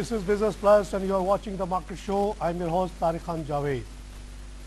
This is Business Plus and you are watching the Market Show. I'm your host Tariq Khan Javed.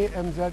AMZ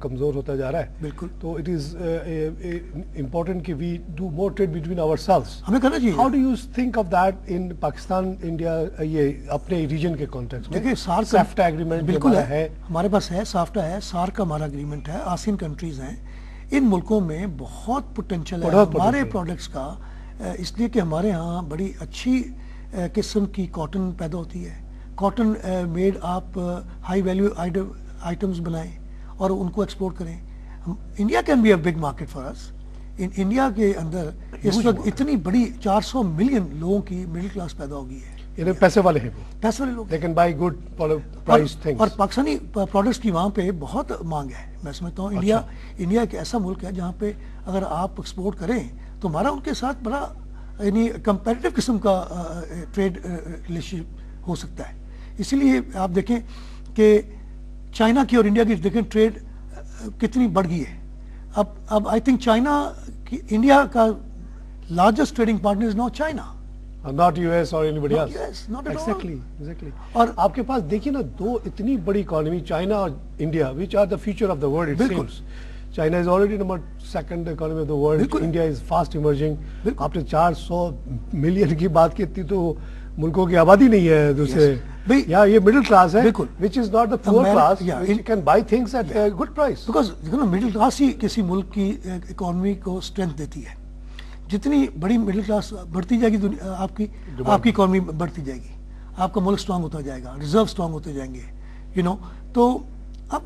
کمزور ہوتا جا رہا ہے. بالکل. تو اٹ از امپورٹنٹ کہ we do more trade between ourselves. ہمیں کرنا چاہیے. How do you think of that in Pakistan India یہ اپنے ریجن کے کانٹیکسٹ میں؟ دیکھیے سارک سافٹا ایگریمنٹ بالکل ہے ہمارے پاس ہے. سافٹا ہے, سارک کا ہمارا اگریمنٹ ہے, آسین کنٹریز ہیں. ان ملکوں میں بہت پوٹینشیل ہے ہمارے پروڈکٹس کا, اس لیے کہ ہمارے ہاں بڑی اچھی قسم کی کاٹن پیدا ہوتی ہے. کاٹن میڈ آپ ہائی ویلیو آئٹمس بنائیں اور ان کو ایکسپورٹ کریں. India can be a big market for us. India کے اندر اس وقت اتنی بڑی 400 ملین لوگوں کی مڈل کلاس پیدا ہو گئی ہے. یعنی پیسے والے ہیں, پیسے والے لوگ, they can buy good price things. اور پاکستانی پروڈکٹس کی وہاں پہ بہت مانگ ہے. میں سمجھتا ہوں انڈیا ایک ایسا ملک ہے جہاں پہ اگر آپ ایکسپورٹ کریں تو ہمارا ان کے ساتھ بڑا یعنی کمپیریٹیو قسم کا ٹریڈ ریلیشن ہو سکتا ہے. اسی لیے آپ دیکھیں کہ چائنا کی اور انڈیا کی دیکھیں ٹریڈ کتنی بڑھ گئی ہے. اب آئی تھنک چائنا کی انڈیا کا largest trading partner is now China. Not US or anybody else. Yes, not at all. Exactly. اور آپ کے پاس دیکھیے نا دو اتنی بڑی اکانومی چائنا اور India which are the future of the world it seems. China is already number second economy of the world. India is fast emerging. آپ نے 400 ملین کی بات کی تو ملکوں کی آبادی نہیں ہے دوسرے. یا یہ مڈل کلاس ہے which is not the poor class which can buy things at a good price. Because middle class ہی کسی ملک کی اکانومی کو اسٹرینتھ دیتی ہے. جتنی بڑی مڈل کلاس بڑھتی جائے گی آپ کی اکانومی بڑھتی جائے گی, آپ کا ملک سٹرانگ ہوتا جائے گا, ریزرو سٹرانگ ہوتے جائیں گے تو اب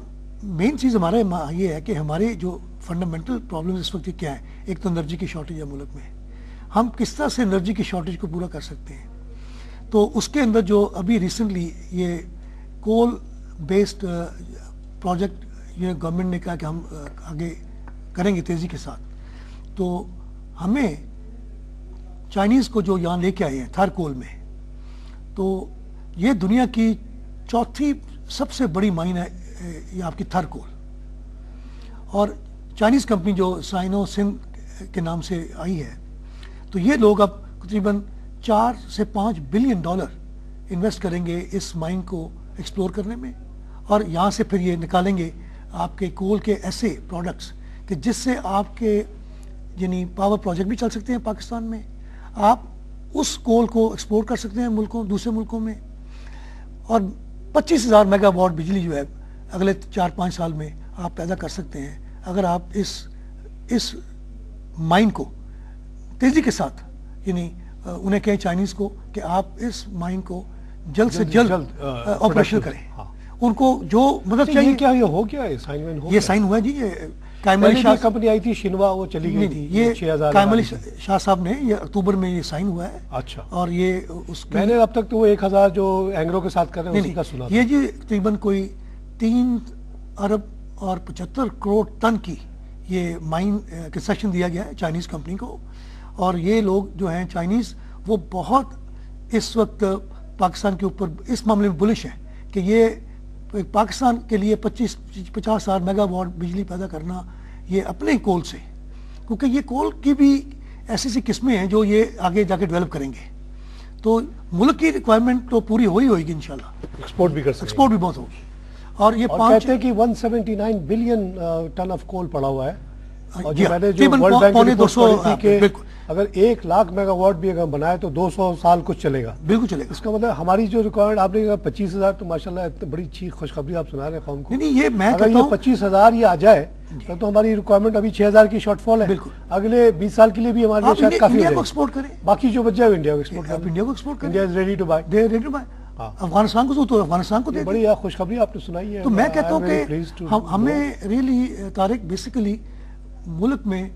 مین چیز ہمارے یہ ہے کہ ہمارے جو فنڈامنٹل پرابلمز اس وقت کیا ہیں. ایک تو انرجی کی شارٹیج ہے ملک میں. ہم کس طرح سے انرجی کی شارٹیج کو پورا کر سکتے ہیں؟ تو اس کے اندر جو ابھی ریسنٹلی یہ کول بیسڈ پروجیکٹ یہ گورنمنٹ نے کہا کہ ہم آگے کریں گے تیزی کے ساتھ. تو ہمیں چائنیز کو جو یہاں لے کے آئے ہیں تھر کول میں, تو یہ دنیا کی چوتھی سب سے بڑی مائن ہے یہ آپ کی تھر کول. اور چائنیز کمپنی جو سائنو سن کے نام سے آئی ہے, تو یہ لوگ اب تقریباً 4 سے 5 بلین ڈالر انویسٹ کریں گے اس مائن کو ایکسپلور کرنے میں, اور یہاں سے پھر یہ نکالیں گے آپ کے کول کے ایسے پروڈکٹس کہ جس سے آپ کے یعنی پاور پروجیکٹ بھی چل سکتے ہیں پاکستان میں. آپ اس کول کو ایکسپورٹ کر سکتے ہیں دوسرے ملکوں میں, اور 25,000 میگا واٹ بجلی جو ہے اگلے 4-5 سال میں آپ پیدا کر سکتے ہیں اگر آپ اس مائن کو تیزی کے ساتھ یعنی انہیں کہیں چائنیز کو کہ آپ اس مائن کو جلد سے جلد آپریشن کریں. ان کو جو مدد چاہیے. کیا یہ ہو گیا یہ سائن ہوا جی. یہ کمپنی آئی تھی شنوا, وہ چلی گئی تھی. یہ قائم علی شاہ صاحب نے یہ اکتوبر میں یہ سائن ہوا ہے. اچھا. اور یہ اس میں نے اب تک تو وہ 1,000 جو اینگرو کے ساتھ کر رہے ہیں اسی کا سنا. یہ جی تقریباً کوئی 3 ارب اور 75 کروڑ ٹن کی یہ مائن کنسیشن دیا گیا ہے چائنیز کمپنی کو. اور یہ لوگ جو ہیں چائنیز وہ بہت اس وقت پاکستان کے اوپر اس معاملے میں بلش ہیں کہ یہ پاکستان کے لیے 50,000 میگا واٹ بجلی پیدا کرنا یہ اپنے کول سے, کیونکہ یہ کول کی بھی ایسی قسمیں ہیں جو یہ آگے جا کے ڈیولپ کریں گے. تو ملک کی ریکوائرمنٹ تو پوری ہوئے گی انشاءاللہ. ایکسپورٹ بھی کر سکتے ہیں. ایکسپورٹ بھی بہت ہوگی. اور یہ کہتے ہیں کہ 179 بلین ٹن آف کول پڑا ہوا ہے. اور جو میں نے جو تقریباً ورلڈ بینک کی رپورٹ 200 پڑھی تھی کہ اگر 1 لاکھ میگا واٹ بھی اگر بنائے تو 200 سال کچھ چلے گا. بالکل چلے گا. اس کا مطلب ہماری جو ریکوائرمنٹ آپ نے کہا 25,000, تو ماشاءاللہ اتنی بڑی اچھی خوشخبری آپ سنا رہے ہیں قوم کو. نہیں یہ میں اگر یہ 25,000 یہ آ جائے تو ہماری ریکوائرمنٹ ابھی 6,000 کی شارٹ فال ہے. بالکل. اگلے 20 سال کے لیے بھی ہمارے لیے شاید کافی انڈیا کو ایکسپورٹ کریں, باقی جو بچ جائے انڈیا کو ایکسپورٹ کریں. انڈیا کو ایکسپورٹ کریں. India is ready to buy. They ready to buy. Afghanistan کو تو افغانستان کو دے. بڑی خوشخبری آپ نے سنائی ہے. تو میں کہتا ہوں کہ ہمیں ریئلی طارق بیسیکلی ملک میں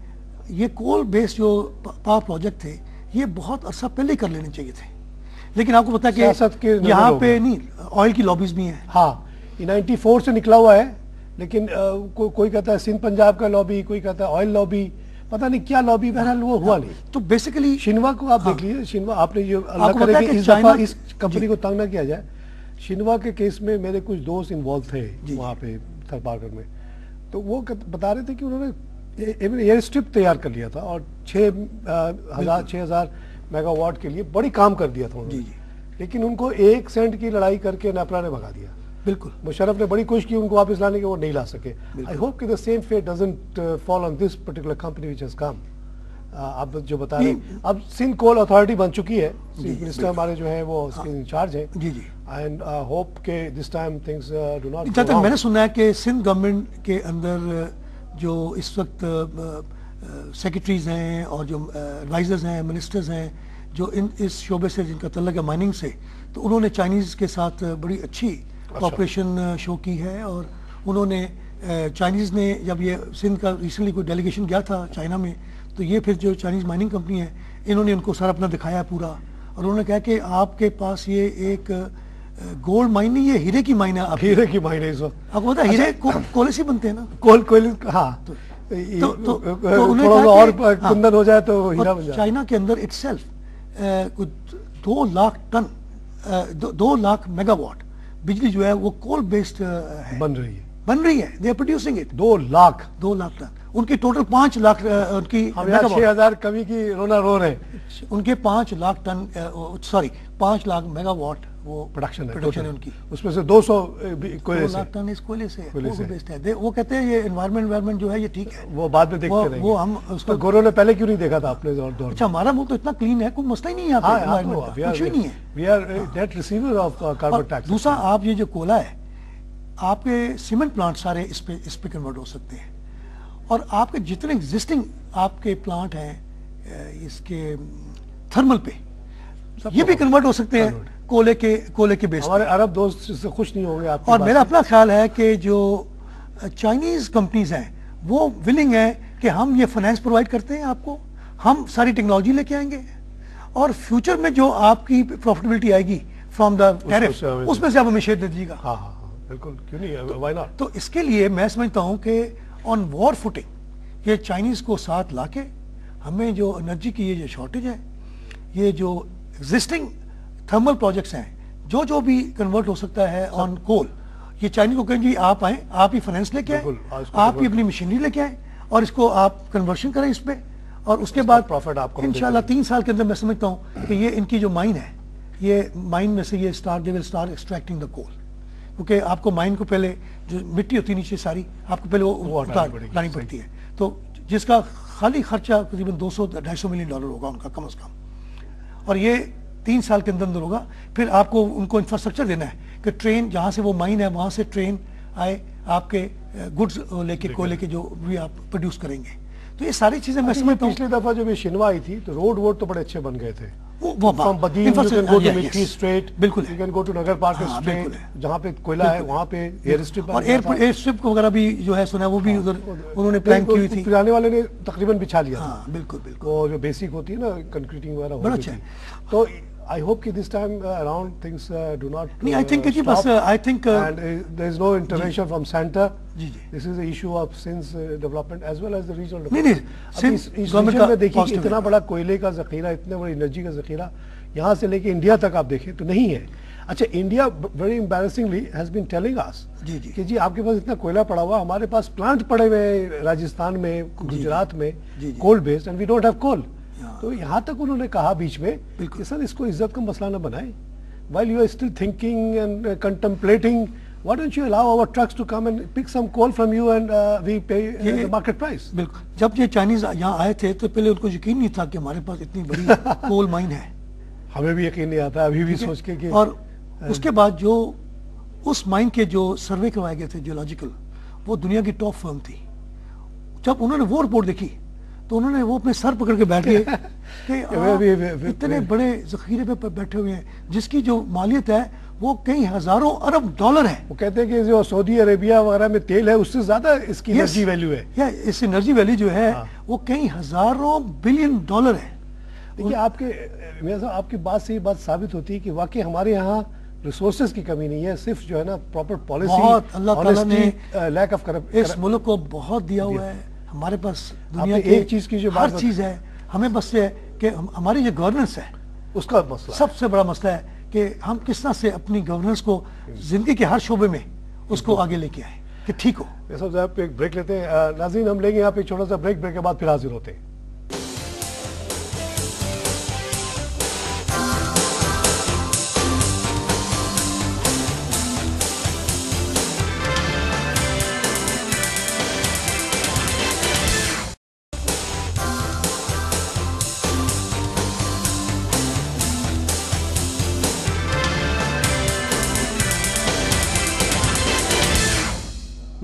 یہ کول بیس جو پاور پروجیکٹ تھے یہ بہت عرصہ پہلے کر لینے چاہیے تھے, لیکن آپ کو پتا کہ یہاں پہ نہیں آئل کی لابیز بھی ہیں. ہاں, یہ 94 سے نکلا ہوا ہے, لیکن کوئی کہتا ہے سندھ پنجاب کا لابی, کوئی کہتا ہے آئل لابی, پتہ نہیں کیا لابی, بہرحال وہ ہوا نہیں. تو بیسیکلی شنوا کو آپ دیکھ لیجیے. شنوا آپ نے جو اللہ کرے کہ اس دفعہ اس کمپنی کو تنگ نہ کیا جائے. شنوا کے کیس میں میرے کچھ دوست انوالو تھے وہاں پہ تھر پارکر میں, تو وہ بتا رہے تھے کہ انہوں نے ایئر اسٹرپ تیار کر لیا تھا اور 6,000 میگا واٹ کے لیے بڑی کام کر دیا تھا انہوں نے. لیکن ان کو 1 سینٹ کی لڑائی کر کے نیپرا نے بھگا دیا. بالکل مشرف نے بڑی کوشش کی ان کو واپس لانے کی, وہ نہیں لا سکے. آئی ہوپ کہ the same fate doesn't fall on this particular company which has come. آپ جو بتا رہے ہیں اب سندھ کول اتھارٹی بن چکی ہے, چیف منسٹر ہمارے جو ہیں وہ اس کے انچارج ہیں, جی جی, اینڈ ہوپ کہ this time things do not. جہاں تک میں نے سنا ہے کہ سندھ گورنمنٹ کے اندر جو اس وقت سیکرٹریز ہیں اور جو ایڈوائزرز ہیں, منسٹرز ہیں, جو اس شعبے سے جن کا تعلق ہے مائننگ سے, تو انہوں نے چائنیز کے ساتھ بڑی اچھی کوآپریشن شو کی ہے. اور انہوں نے چائنیز نے جب یہ سندھ کا ریسنٹلی کوئی ڈیلیگیشن گیا تھا چائنا میں, تو یہ پھر جو چائنیز مائننگ کمپنی ہے انہوں نے ان کو سارا اپنا دکھایا پورا, اور انہوں نے کہا کہ آپ کے پاس یہ ایک گولڈ مائن نہیں, یہ ہیرے کی مائن ہے. ہیرے کی مائن ہے اس وقت. آپ کو پتا ہے ہیرے کولے سے بنتے ہیں نا, کوئلے, ہاں, تھوڑا اور کندن ہو جائے تو ہیرا بن جائے. چائنا کے اندر itself 2 lakh ton 2 lakh megawatt بجلی جو ہے وہ کول بیسڈ بن رہی ہے. They are producing it. 2 lakh ton. ان کی ٹوٹل 5 لاکھ ان کی 6,000 کمی کی رونا رو رہے ہیں. ان کے 5 lakh ton 5 lakh megawatt وہ پروڈکشن ہے ان کی. اس میں سے 200 کوئلے 2 لاکھ ٹن اس کوئلے سے بیسڈ ہے. وہ کہتے ہیں یہ انوائرمنٹ جو ہے یہ ٹھیک ہے, وہ بعد میں دیکھتے رہیں گے. وہ ہم اس کو گوروں نے پہلے کیوں نہیں دیکھا تھا اپنے دور. اچھا, ہمارا ملک تو اتنا کلین ہے, کوئی مسئلہ ہی نہیں ہے, کچھ بھی نہیں ہے. We are net receiver of carbon tax. دوسرا, آپ یہ جو کولا ہے, آپ کے سیمنٹ پلانٹ سارے اس پہ کنورٹ ہو سکتے ہیں, اور آپ کے جتنے ایگزسٹنگ آپ کے پلانٹ ہیں اس کے تھرمل پہ یہ بھی کنورٹ ہو سکتے ہیں کولے کے بیس. ہمارے عرب دوست اس سے خوش نہیں ہوں گے آپ. اور میرا اپنا خیال ہے کہ جو چائنیز کمپنیز ہیں وہ ولنگ ہیں کہ ہم یہ فائنینس پرووائڈ کرتے ہیں آپ کو, ہم ساری ٹیکنالوجی لے کے آئیں گے, اور فیوچر میں جو آپ کی پروفٹیبلٹی آئے گی فرام دا ٹیرف اس میں سے آپ ہمیں شیئر دے دیجیے گا. ہاں ہاں بالکل, کیوں نہیں, وائی ناٹ. تو اس کے لیے میں سمجھتا ہوں کہ آن وار فوٹنگ یہ چائنیز کو ساتھ لا کے ہمیں جو انرجی کی یہ جو شارٹیج ہے, یہ جو ایگزسٹنگ تھرمل پروجیکٹس ہیں جو بھی کنورٹ ہو سکتا ہے آن کول, یہ چائنیز کو کہیں گے آپ آئیں, آپ ہی فائنینس لے کے آئیں, آپ ہی اپنی مشینری لے کے آئیں, اور اس کو آپ کنورشن کریں اس پہ, اور اس کے بعد پروفٹ آپ کو انشاءاللہ 3 سال کے اندر میں سمجھتا ہوں کہ یہ ان کی جو مائن ہے, یہ مائن میں سے یہ دے ول اسٹارٹ ایکسٹریکٹنگ دا کول. کیونکہ آپ کو مائن کو پہلے جو مٹی ہوتی ہے نیچے ساری, آپ کو پہلے وہ لانی پڑتی ہے, تو جس کا خالی خرچہ تقریباً $200-250 ملین ہوگا ان کا کم از کم, اور یہ 3 سال کے اندر ہوگا. پھر آپ کو ان کو انفراسٹرکچر دینا ہے کہ ٹرین جہاں سے وہ مائن ہے وہاں سے ٹرین آئے آپ کے گڈز لے کے کوئلے کے جو بھی آپ پروڈیوس کریں گے. تو یہ ساری چیزیں میں سمجھتا ہوں. پچھلی دفعہ جب یہ شنوا آئی تھی تو روڈ تو بڑے اچھے بن گئے تھے. From Badin, you can go to Mithi Strait, بالکل, you can go to Nagar Park Strait, جہاں پہ کوئلہ ہے وہاں پہ ایئر اسٹرپ, اور ایئر اسٹرپ وغیرہ بھی جو ہے سنا وہ بھی ادھر انہوں نے پلان کی ہوئی تھی. پرانے والے نے تقریباً بچھا لیا. ہاں بالکل, وہ جو بیسک ہوتی ہے نا کنکریٹنگ وغیرہ بڑا اچھا ہے. تو I hope کہ this time around things do not نہیں, I think بس I think and there is no intervention from center. G This is the issue of Sindh's development as well as the regional نہیں development. اس region میں دیکھیے کہ اتنا بڑا کوئلے کا ذخیرہ, اتنے بڑی انرجی کا ذخیرہ یہاں سے لے کے انڈیا تک آپ دیکھیں تو نہیں ہے. اچھا, India very embarrassingly has been telling us کہ جی آپ کے پاس اتنا کوئلہ پڑا ہوا, ہمارے پاس پلانٹ پڑے ہوئے ہیں راجستھان میں, گجرات میں, coal based, and we don't have coal. تو یہاں تک انہوں نے کہا بیچ میں کہ سر اس کو عزت کا مسئلہ نہ بنائیں. while you are still thinking and contemplating, why don't you allow our trucks to come and pick some coal from you and we pay the market price. بالکل, جب یہ چائنیز یہاں آئے تھے تو پہلے ان کو یقین نہیں تھا کہ ہمارے پاس اتنی بڑی کول مائن ہے. ہمیں بھی یقین نہیں آتا ابھی بھی سوچ کے کہ, اور اس کے بعد جو اس مائن کے جو سروے کروائے گئے تھے جیولوجیکل, وہ دنیا کی ٹاپ فرم تھی. جب انہوں نے وہ رپورٹ دیکھی تو انہوں نے وہ اپنے سر پکڑ کے بیٹھ گئے کہ اتنے بڑے ذخیرے پہ بیٹھے ہوئے ہیں جس کی جو مالیت ہے وہ کئی ہزاروں ارب ڈالر ہے. وہ کہتے ہیں کہ جو سعودی عربیہ وغیرہ میں تیل ہے اس سے زیادہ اس کی انرجی ویلیو ہے. اس انرجی ویلیو جو ہے وہ کئی ہزاروں بلین ڈالر ہے. دیکھیے آپ کی بات سے یہ بات ثابت ہوتی ہے کہ واقعی ہمارے یہاں ریسورسز کی کمی نہیں ہے, صرف جو ہے نا پراپر پالیسی, بہت اللہ تعالیٰ نے لیک آف کرپشن اس ملک کو بہت دیا ہوا ہے. ہمارے پاس دنیا کی ایک چیز کی جو ہر چیز ہے, ہمیں بس یہ کہ ہماری جو گورننس ہے اس کا مسئلہ, سب سے بڑا مسئلہ ہے کہ ہم کس طرح سے اپنی گورننس کو زندگی کے ہر شعبے میں اس کو آگے لے کے آئیں کہ ٹھیک ہو. ایک بریک لیتے ہیں ناظرین, ہم لیں گے یہاں پہ چھوٹا سا بریک کے بعد پھر حاضر ہوتے ہیں.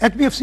HBFC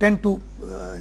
10 to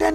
10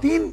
3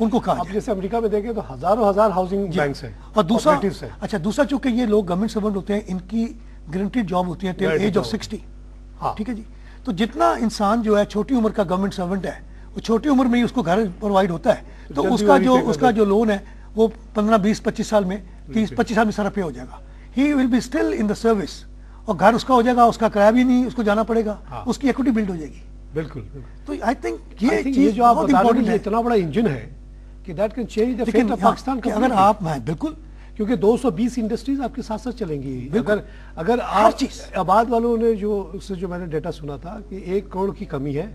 ان کو کہا اب جائے. جیسے امریکہ میں دیکھیں تو ہزاروں ہزار ہاؤسنگ بینکس ہیں اور دوسرا cooperatives ہیں. اچھا دوسرا چونکہ یہ لوگ گورنمنٹ سرونٹ ہوتے ہیں ان کی گارنٹیڈ جاب ہوتی ہے ٹل Guaranteed ایج آف job. 60. ہاں ٹھیک ہے جی. تو جتنا انسان جو ہے چھوٹی عمر کا گورنمنٹ سرونٹ ہے وہ چھوٹی عمر میں ہی اس کو گھر پرووائڈ ہوتا ہے تو جلدی اس کا جو لون ہے وہ 15-20-25 سال میں 30-25 سال میں سارا پے ہو جائے گا. He will be still in the service اور گھر اس کا ہو جائے گا, اس کا کرایہ بھی نہیں اس کو جانا پڑے گا, اس کی ایکوٹی بلڈ ہو جائے گی. بالکل. تو آئی تھنک I یہ think چیز جو آپ بہت بتا رہے امپورٹنٹ ہیں ہے. اتنا بڑا انجن ہے کہ that can change the fate of Pakistan کہ اگر آپ بالکل کیونکہ 220 انڈسٹریز آپ کے ساتھ ساتھ چلیں گی. اگر ہر آپ چیز. آباد والوں نے جو میں نے ڈیٹا سنا تھا کہ 1 کروڑ کی کمی ہے,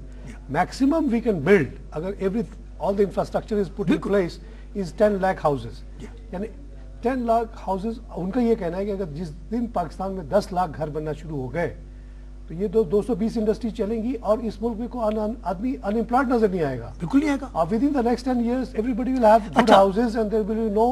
میکسیمم وی کین بلڈ اگر all the infrastructure is put in place is 10 lakh houses. یعنی 10 لاکھ ہاؤسز. ان کا یہ کہنا ہے کہ اگر جس دن پاکستان میں 10 لاکھ گھر بننا شروع ہو گئے تو یہ 220 انڈسٹری چلیں گی اور اس ملک میں کوئی آدمی انمپلائڈ نظر نہیں آئے گا. بالکل نہیں آئے گا. With in the next 10 years everybody will have good houses and there will be no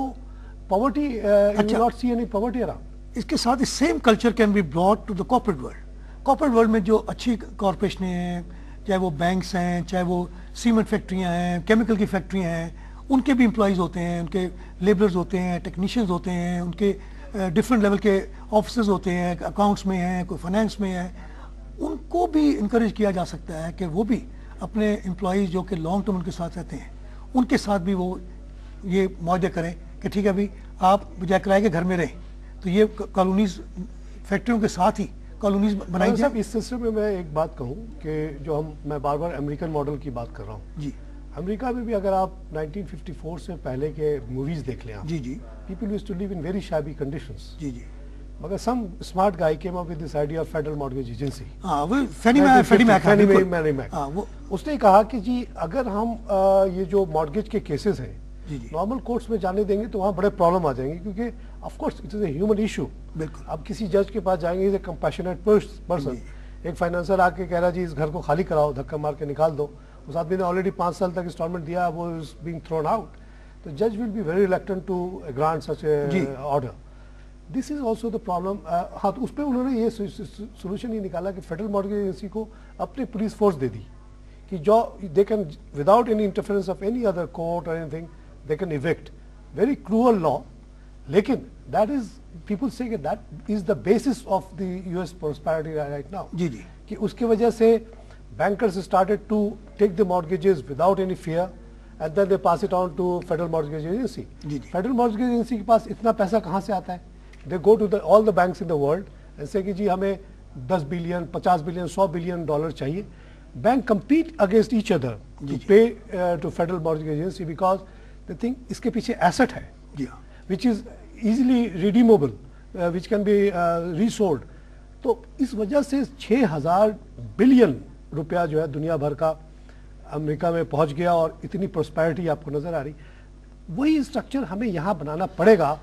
poverty. You will not see any poverty around. اس کے ساتھ same culture can be brought to the corporate world. Corporate world میں جو اچھی کارپوریشنیں ہیں, چاہے وہ banks ہیں, چاہے وہ سیمنٹ فیکٹریاں ہیں, کیمیکل کی فیکٹریاں ہیں, ان کے بھی امپلائیز ہوتے ہیں, ان کے لیبرز ہوتے ہیں, ٹیکنیشینز ہوتے ہیں, ان کے ڈفرینٹ لیول کے آفیسرز ہوتے ہیں, اکاؤنٹس میں ہیں, کوئی فائنینس میں ہے. ان کو بھی انکریج کیا جا سکتا ہے کہ وہ بھی اپنے امپلائیز جو کہ لانگ ٹرم ان کے ساتھ رہتے ہیں ان کے ساتھ بھی وہ یہ معاہدے کریں کہ ٹھیک ہے ابھی آپ بجائے کرائے کے گھر میں رہیں تو یہ کالونیز فیکٹریوں کے ساتھ ہی کالونیز بنائی جائیں. اس سلسلے میں ایک بات کہوں کہ جو میں بار بار امریکن ماڈل کی بات کر رہا ہوں. جی امریکہ میں بھی اگر آپ 1954 سے پہلے کے موویز دیکھ لیں, جی جی people used to live in very shabby conditions. جی جی مگر some smart guy came up with this idea of federal mortgage agency. ہاں وہ فینی میک. اس نے کہا کہ جی اگر ہم یہ جو مارگیج کے کیسز ہیں نارمل کورٹس میں جانے دیں گے تو وہاں بڑے پرابلم آ جائیں گے کیونکہ of course it is a human issue. بالکل. اب کسی جج کے پاس جائیں گے اے کمپیشنیٹ پرسن, ایک فائنینسر آ کے کہہ رہا جی اس گھر کو خالی کراؤ, دھکا مار کے نکال دو, اس آدمی نے آلریڈی 5 سال تک انسٹالمنٹ دیا, وہ از بینگ تھرون آؤٹ, تو جج will be very reluctant to grant such a order. This is also the problem. ہاں تو اس پہ انہوں نے یہ سولوشن یہ نکالا کہ فیڈرل مارگیج ایجنسی کو اپنی پولیس فورس دے دی کہ جو they can without any interference of any other court اور anything they can evict. Very cruel law, لیکن دیٹ از پیپل سے کہ that is the basis of the U S prosperity right now. جی جی کہ اس کی وجہ سے bankers started to take the mortgages without any fear and then they pass it on to federal mortgage agency. Federal mortgage agency کے پاس اتنا پیسہ کہاں سے آتا ہے؟ They go to all the banks in the world ایسے کہ جی ہمیں 10 بلین 50 بلین 100 بلین ڈالر چاہیے. Bank compete against each other to pay to federal mortgage agency because they think اس کے پیچھے ایسٹ ہے which is easily redeemable which can be resold. تو اس وجہ سے 6000 بلین روپیہ جو ہے دنیا بھر کا امریکہ میں پہنچ گیا اور اتنی پراسپیرٹی آپ کو نظر آ رہی. وہی اسٹرکچر ہمیں یہاں بنانا پڑے گا.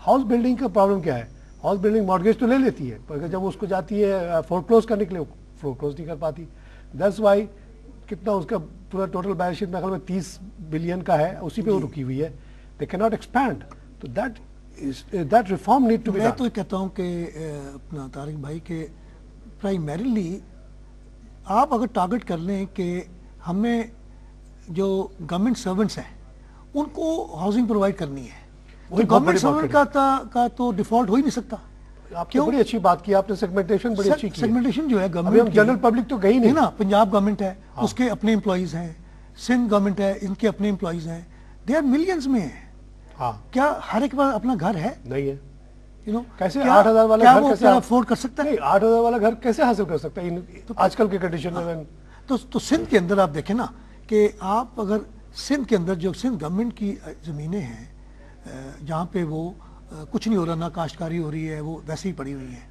ہاؤس بلڈنگ کا پرابلم کیا ہے؟ ہاؤس بلڈنگ مارگیج تو لے لیتی ہے پر جب اس کو جاتی ہے فور کلوز کرنے کے لیے فور کلوز نہیں کر پاتی. دیٹس وائی کتنا اس کا پورا ٹوٹل بیلنس شیٹ میرے خیال میں 30 بلین کا ہے, اسی پہ وہ رکی ہوئی ہے. دے کی ناٹ ایکسپینڈ. تو that reform need to be done. میں تو یہ کہتا ہوں کہ اپنا طارق بھائی کہ پرائمریلی آپ اگر ٹارگٹ کر لیں کہ ہمیں جو گورنمنٹ سرونٹس ہیں ان کو ہاؤسنگ پرووائڈ کرنی ہے تو گورنمنٹ سرونٹ کا تو ڈیفالٹ ہو ہی نہیں سکتا. آپ نے بڑی اچھی بات کی, آپ نے سیگمنٹیشن بڑی اچھی کی. سیگمنٹیشن جو ہے گورنمنٹ جنرل پبلک تو گئی نہیں نا. پنجاب گورنمنٹ ہے اس کے اپنے امپلائیز ہیں, سندھ گورنمنٹ ہے ان کے اپنے امپلائیز ہیں, دے آر ملینز میں ہیں. ہاں کیا ہر ایک بار اپنا گھر ہے؟ نہیں ہے. کیسے 8,000 والا گھر کیسے افورڈ کر سکتا ہے؟ 8,000 والا گھر کیسے حاصل کر سکتا ہے آج کل کے کنڈیشن میں؟ تو سندھ کے اندر آپ دیکھیں نا کہ آپ اگر سندھ کے اندر جو سندھ گورنمنٹ کی زمینیں ہیں جہاں پہ وہ کچھ نہیں ہو رہا, نہ کاشتکاری ہو رہی ہے, وہ ویسے ہی پڑی ہوئی ہیں.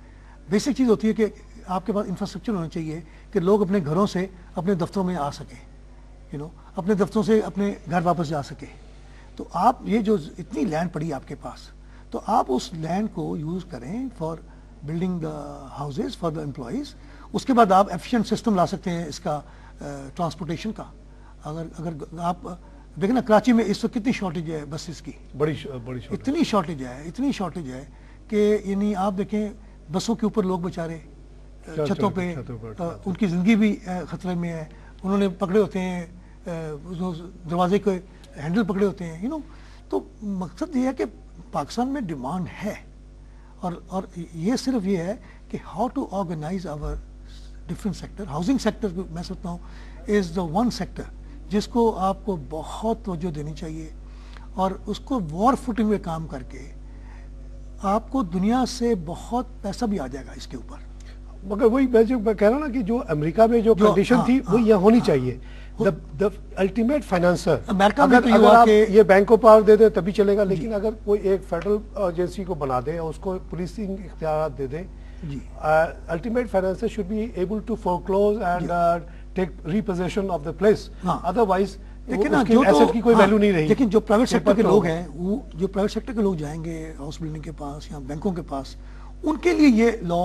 بیسک چیز ہوتی ہے کہ آپ کے پاس انفراسٹرکچر ہونا چاہیے کہ لوگ اپنے گھروں سے اپنے دفتروں میں آ سکیں, اپنے دفتروں سے اپنے گھر واپس جا سکیں. تو آپ یہ جو اتنی لینڈ پڑی آپ کے پاس تو آپ اس لینڈ کو یوز کریں for building the houses for the employees. اس کے بعد آپ ایفیشینٹ سسٹم لا سکتے ہیں اس کا ٹرانسپورٹیشن کا. اگر آپ دیکھیں نا کراچی میں اس وقت کتنی شارٹیج ہے بسز کی, اتنی شارٹیج ہے کہ یعنی آپ دیکھیں بسوں کے اوپر لوگ بیچارے چھتوں پہ ان کی زندگی بھی خطرے میں ہے. انہوں نے پکڑے ہوتے ہیں دروازے کے ہینڈل پکڑے ہوتے ہیں تو مقصد یہ ہے کہ پاکستان میں ڈیمانڈ ہے اور یہ صرف یہ ہے کہ how to organise our different sector. Housing sector میں سمجھتا ہوں از دا ون سیکٹر جس کو آپ کو بہت توجہ دینی چاہیے اور اس کو وار فوٹنگ میں کام کر کے آپ کو دنیا سے بہت پیسہ بھی آ جائے گا اس کے اوپر. مگر وہی میں جو کہہ رہا ہوں نا کہ جو امریکہ میں جو کنڈیشن تھی وہ یہاں ہونی چاہیے. the ultimate financer اگر آپ یہ بینک کو پاور دے دیں تبھی چلے گا, لیکن اگر کوئی ایک فیڈرل ایجنسی کو بنا دے اور اس کو پولیسنگ اختیارات دے دیں, ultimate financer should be able to foreclose and take repossession of the place. Otherwise asset کی کوئی ویلیو نہیں رہی. لیکن جو پرائیویٹ سیکٹر کے لوگ ہیں جو پرائیویٹ سیکٹر کے لوگ جائیں گے ہاؤس بلڈنگ کے پاس یا بینکوں کے پاس, ان کے لیے یہ لا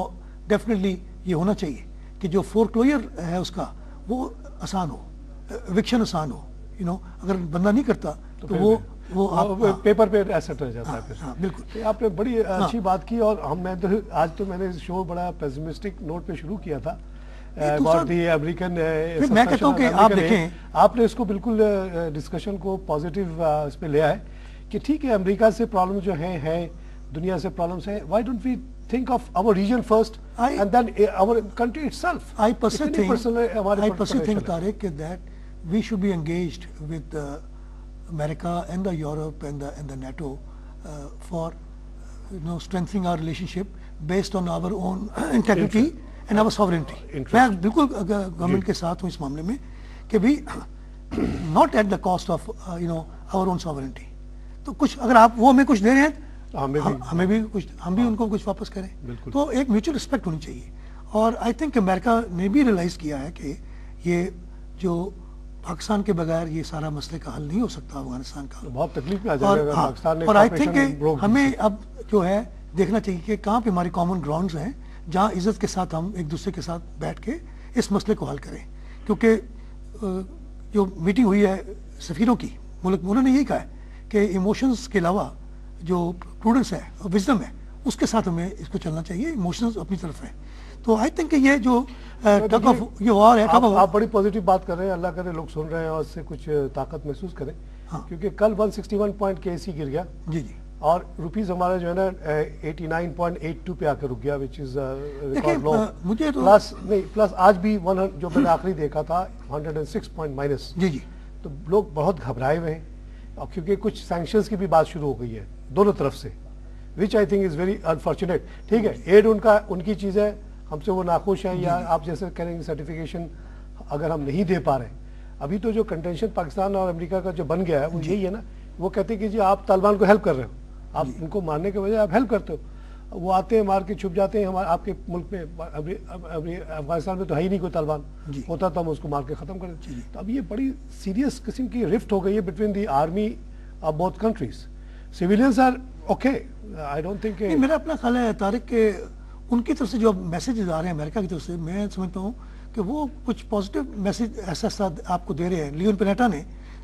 ڈیفینیٹلی یہ ہونا چاہیے کہ جو فورکلوجر ہے اس کا وہ آسان ہو, ایوکشن آسان ہو. اگر بندہ نہیں کرتا تو وہ پیپر پہ ایسٹ رہ جاتا ہے. بالکل آپ نے بڑی اچھی بات کی اور آج تو میں نے شو بڑا پیسمسٹک نوٹ پہ شروع کیا تھا about the American میں کہتا ہوں کہ آپ دیکھیں آپ نے اس کو بالکل ڈسکشن کو پازیٹیو اس پہ لیا ہے کہ ٹھیک ہے امریکہ سے پرابلم جو ہیں دنیا سے پرابلمس ہیں. why don't we think of our region first and then our country itself. I personally think Tariq that we should be engaged with America and the Europe and the NATO for strengthening our relationship based on our own integrity and our sovereignty. میں بالکل government کے ساتھ ہوں اس معاملے میں کہ بھی not at the cost of our own sovereignty. تو کچھ اگر آپ وہ ہمیں کچھ دے رہے ہیں ہمیں بھی کچھ, ہم بھی ان کو کچھ واپس کریں. تو ایک میوچل رسپیکٹ ہونی چاہیے. اور آئی تھنک امریکہ نے بھی ریئلائز کیا ہے کہ یہ جو پاکستان کے بغیر یہ سارا مسئلے کا حل نہیں ہو سکتا افغانستان کا, بہت تکلیف میں آ جائے گا پاکستان نے. اور آئی تھنک کہ ہمیں اب جو ہے دیکھنا چاہیے کہ کہاں پہ ہماری کامن گراؤنڈز ہیں جہاں عزت کے ساتھ ہم ایک دوسرے کے ساتھ بیٹھ کے اس مسئلے کو حل کریں. کیونکہ جو میٹنگ ہوئی ہے سفیروں کی ملک میں, انہوں نے یہی کہا ہے کہ ایموشنز کے علاوہ جو پروڈنس ہے اور وزڈم ہے اس کے ساتھ ہمیں اس کو چلنا چاہیے, ایموشنز اپنی طرف ہیں. تو آئی تھنک کہ یہ جو ٹگ آف یہ وار ہے, آپ بڑی پازیٹیو بات کر رہے ہیں, اللہ کرے لوگ سن رہے ہیں اور اس سے کچھ طاقت محسوس کریں. کیونکہ کل 161 پوائنٹ کے سی گر گیا جی اور روپیز ہمارا جو ہے نا 89.82 پہ آ کے رک گیا, وچ از ریکارڈ لو. مجھے پلس آج بھی جو میں نے آخری دیکھا تھا 106 پوائنٹ مائنس. جی تو لوگ بہت گھبرائے ہوئے ہیں اور کیونکہ کچھ سینکشنز کی بھی بات شروع ہو گئی ہے دونوں طرف سے, which I think is very unfortunate. ٹھیک ہے, ایڈ ان کی چیز ہے, ہم سے وہ ناخوش ہیں یا آپ جیسے کہہ رہے ہیں سرٹیفکیشن اگر ہم نہیں دے پا رہے. ابھی تو جو کنٹینشن پاکستان اور امریکہ کا جو بن گیا ہے وہ یہی ہے نا, وہ کہتے ہیں کہ جی آپ طالبان کو ہیلپ کر رہے ہو, آپ ان کو مارنے کے وجہ آپ ہیلپ کرتے ہو. وہ آتے ہیں مار کے چھپ جاتے ہیں. ہمارے آپ کے ملک میں افغانستان میں تو ہے ہی نہیں کوئی طالبان, ہوتا تو ہم اس کو مار کے ختم کر دیتے. تو اب یہ بڑی سیریس قسم کی رفٹ ہو گئی ہے between the army of both countries. Civilians are okay, I don't think. میرا اپنا خیال ہے طارق کہ ان کی طرف سے جو میسیجز آ رہے ہیں امریکہ کی طرف سے, میں سمجھتا ہوں کہ وہ کچھ پازیٹیو میسیج ایسا آپ کو دے رہے ہیں. لیون پینیٹا نے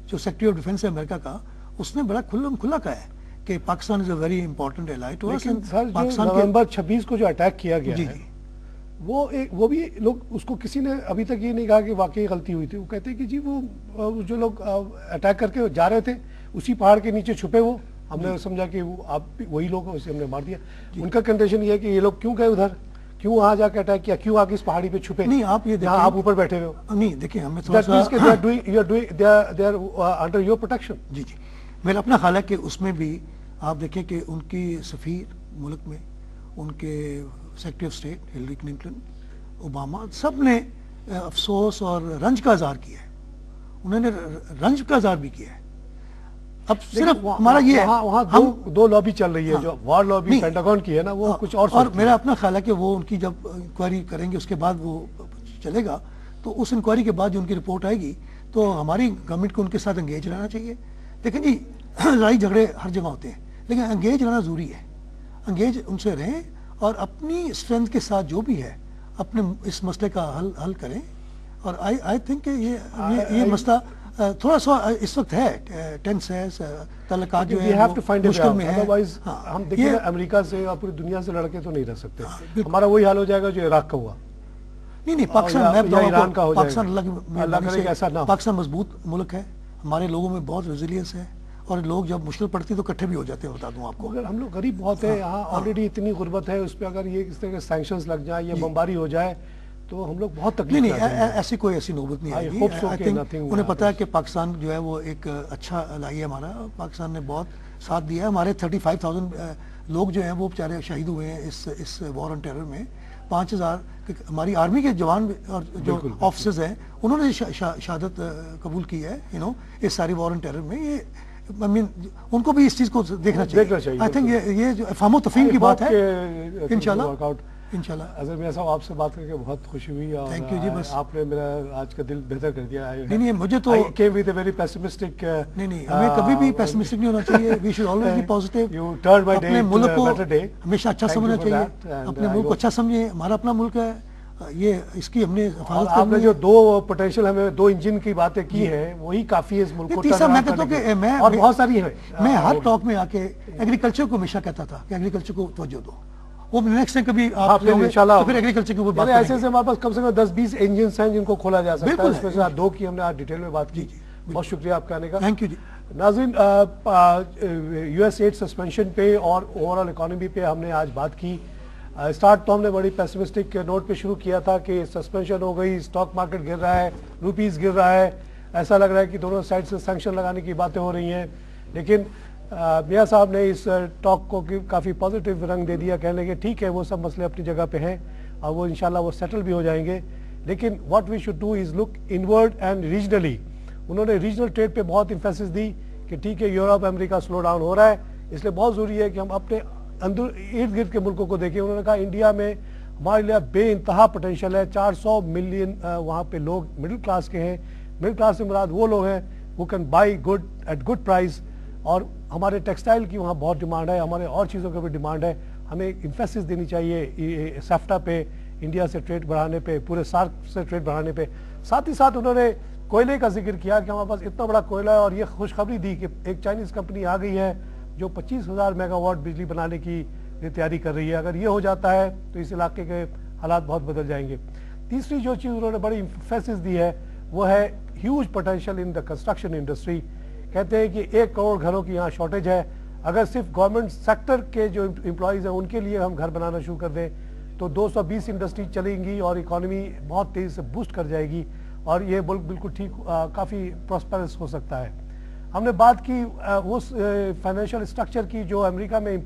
جو سیکرٹری آف ڈیفینس ہے امریکہ کا, اس نے بڑا کھلا کہا ہے کہ Pakistan is a very important ally to us. Pakistan November 26 کو جو اٹیک کیا گیا ہے وہ بھی لوگ اس کو کسی نے ابھی تک یہ نہیں کہا کہ واقعی غلطی ہوئی تھی. وہ کہتے ہیں کہ جی وہ جو لوگ اٹیک کر کے جا رہے تھے اسی پہاڑ کے نیچے چھپے, وہ ہم نے سمجھا کہ آپ وہی لوگ ہیں, اسے ہم نے مار دیا. ان کا کنڈیشن یہ ہے کہ یہ لوگ کیوں گئے ادھر, کیوں وہاں جا کے اٹیک کیا, کیوں آگے اس پہاڑی پہ چھپے. نہیں آپ یہ جہاں آپ اوپر بیٹھے ہوئے ہو. نہیں دیکھیں ہمیں تھوڑا سا انڈر یور پروٹیکشن. جی میرا اپنا خیال ہے کہ اس میں بھی آپ دیکھیں کہ ان کی سفیر ملک میں, ان کے secretary of state Hillary Clinton, Obama, سب نے افسوس اور رنج کا اظہار کیا ہے. انہوں نے رنج کا اظہار بھی کیا ہے. اب صرف ہمارا یہ ہے وہاں دو لابی چل رہی ہے, جو وار لابی پینٹاگون کی ہے نا, وہ کچھ اور میرا اپنا خیال ہے کہ وہ ان کی جب انکوائری کریں گے اس کے بعد وہ چلے گا, تو اس انکوائری کے بعد جو ان کی رپورٹ آئے گی تو ہماری گورنمنٹ کو ان کے ساتھ انگیج رہنا چاہیے. دیکھیں جی لڑائی جھگڑے ہر جگہ ہوتے ہیں, لیکن انگیج رہنا ضروری ہے. انگیج ان سے رہیں اور اپنی اسٹرینتھ کے ساتھ جو بھی ہے اپنے اس مسئلے کا حل کریں. اور آئی تھنک کہ یہ مسئلہ تھوڑا سا اس وقت ہے ٹینس ہے, تعلقات جو ہے مشکل میں ہے. ہم دیکھیں امریکہ سے اور پوری دنیا سے لڑکے تو نہیں رہ سکتے. ہمارا وہی حال ہو جائے گا جو عراق کا ہوا. نہیں پاکستان, ایران کا ہو جائے گا. پاکستان اللہ کی مہربانی سے پاکستان مضبوط ملک ہے, ہمارے لوگوں میں بہت ریزیلینس ہے اور لوگ جب مشکل پڑتی تو اکٹھے بھی ہو جاتے ہیں, بتا دوں آپ کو. اگر ہم لوگ غریب بہت ہیں یہاں, آلریڈی اتنی غربت ہے, اس پہ اگر یہ اس طرح کے سینکشنز لگ جائیں یا بمباری ہو جائے تو ہم لوگ بہت تکلیف نہیں ایسی کوئی ایسی نوبت نہیں آئے گی. hope so I کہ think nothing انہیں پتا ہے کہ پاکستان جو ہے وہ ایک اچھا لائی ہے ہمارا, پاکستان نے بہت ساتھ دیا ہے. ہمارے 35,000 لوگ جو ہیں وہ بیچارے شہید ہوئے ہیں اس وار آن ٹیرر میں. 5,000 ہماری آرمی کے جوان اور جو آفیسرز ہیں انہوں نے شہادت قبول کی ہے اس ساری وار آن ٹیرر میں. یہ ان کو بھی اس چیز کو دیکھنا چاہیے. آئی تھنک یہ جو افہام و تفہیم کی بات ہے انشاءاللہ. اظہر میاں صاحب, آپ سے بات کر کے بہت خوشی ہوئی اور آپ نے میرا آج کا دل بہتر کر دیا. نہیں مجھے تو came with a very pessimistic نہیں ہمیں کبھی بھی پیسمسٹک نہیں ہونا چاہیے. we should always be positive. You turned my day اپنے into ملک a کو better day. ہمیشہ اچھا سمجھنا چاہیے, اپنے ملک کو اچھا سمجھیں. ہمارا اپنا ملک ہے, یہ اس کی ہم نے حفاظت آپ نے کرنی جو ہے. دو پوٹینشیل ہمیں 2 انجن کی باتیں کی ہیں وہی کافی ہے اس ملک کو تیسرا میں کہتا ہوں کہ اور بہت ساری ہے. میں ہر ٹاک میں آ کے ایگریکلچر کو ہمیشہ کہتا تھا کہ ایگریکلچر کو توجہ دو. وہ نیکسٹ ٹائم کبھی آپ پھر ایگریکلچر کے اوپر بات کریں گے. ایسے ہمارے پاس کم سے کم 10-20 انجنز ہیں جن کو کھولا جا سکتا ہے. اس میں سے 2 کی ہم نے آج ڈیٹیل میں بات کی. بہت شکریہ آپ کے آنے کا. تھینک یو جی. ناظرین, US ایڈ سسپینشن پہ اور اوور آل اکانومی پہ ہم نے آج بات کی. اسٹارٹ تو ہم نے بڑی پیسمسٹک نوٹ پہ شروع کیا تھا کہ سسپینشن ہو گئی, اسٹاک مارکیٹ گر رہا ہے, روپیز گر رہا ہے, ایسا لگ رہا ہے کہ دونوں سائڈ سے سینکشن لگانے کی باتیں ہو رہی ہیں. لیکن میاں صاحب نے اس ٹاک کو کافی پازیٹیو رنگ دے دیا, کہنے لگے ٹھیک ہے وہ سب مسئلے اپنی جگہ پہ ہیں اور وہ انشاءاللہ وہ سیٹل بھی ہو جائیں گے. لیکن what we should do is look inward and regionally. انہوں نے ریجنل ٹریڈ پہ بہت امفیسس دی کہ ٹھیک ہے یورپ امریکہ سلو ڈاؤن ہو رہا ہے, اس لیے بہت ضروری ہے کہ ہم اپنے اندر ارد گرد کے ملکوں کو دیکھیں. انہوں نے کہا انڈیا میں ہمارے لیے بے انتہا پوٹینشیل ہے. 400 ملین وہاں پہ لوگ مڈل کلاس کے ہیں. مڈل کلاس سے مراد وہ لوگ ہیں who can buy good at good price. اور ہمارے ٹیکسٹائل کی وہاں بہت ڈیمانڈ ہے, ہمارے اور چیزوں کی بھی ڈیمانڈ ہے. ہمیں امفیسس دینی چاہیے سیفٹا پہ, انڈیا سے ٹریڈ بڑھانے پہ, پورے سارک سے ٹریڈ بڑھانے پہ. ساتھ ہی ساتھ انہوں نے کوئلے کا ذکر کیا کہ ہمارے پاس اتنا بڑا کوئلہ ہے اور یہ خوشخبری دی کہ ایک چائنیز کمپنی آ گئی ہے جو 25,000 میگا واٹ بجلی بنانے کی تیاری کر رہی ہے. اگر یہ ہو جاتا ہے تو اس علاقے کے حالات بہت بدل جائیں گے. تیسری جو چیز انہوں نے بڑی امفیسس دی ہے وہ ہے huge potential in the construction industry. کہتے ہیں کہ 1 کروڑ گھروں کی یہاں شارٹیج ہے. اگر صرف گورنمنٹ سیکٹر کے جو امپلائیز ہیں ان کے لیے ہم گھر بنانا شروع کر دیں تو 220 انڈسٹری چلیں گی اور اکانومی بہت تیزی سے بوسٹ کر جائے گی اور یہ ملک بالکل ٹھیک کافی پراسپرس ہو سکتا ہے. ہم نے بات کی اس فائنینشیل اسٹرکچر کی جو امریکہ میں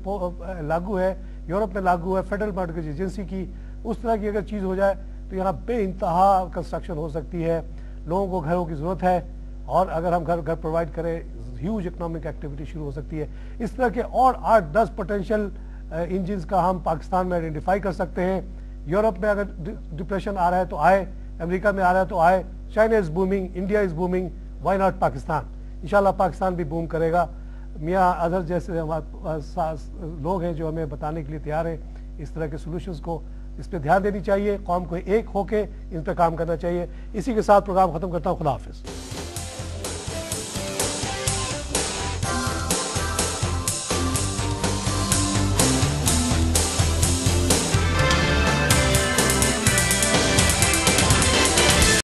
لاگو ہے, یورپ میں لاگو ہے, فیڈرل مارگیج ایجنسی کی. اس طرح کی اگر چیز ہو جائے تو یہاں بے انتہا کنسٹرکشن ہو سکتی ہے. لوگوں کو گھروں کی ضرورت ہے اور اگر ہم گھر پرووائڈ کریں ہیوج اکنامک ایکٹیویٹی شروع ہو سکتی ہے. اس طرح کے اور 8-10 پوٹینشیل انجنز کا ہم پاکستان میں آئیڈینٹیفائی کر سکتے ہیں. یورپ میں اگر ڈپریشن آ رہا ہے تو آئے, امریکہ میں آ رہا ہے تو آئے, China is booming, India is booming, why not Pakistan. انشاءاللہ پاکستان بھی بوم کرے گا. میاں اظہر جیسے لوگ ہیں جو ہمیں بتانے کے لیے تیار ہیں اس طرح کے سولوشنز کو. اس پہ دھیان دینی چاہیے, قوم کو ایک ہو کے ان پہ کام کرنا چاہیے. اسی کے ساتھ پروگرام ختم کرتا ہوں. خدا حافظ.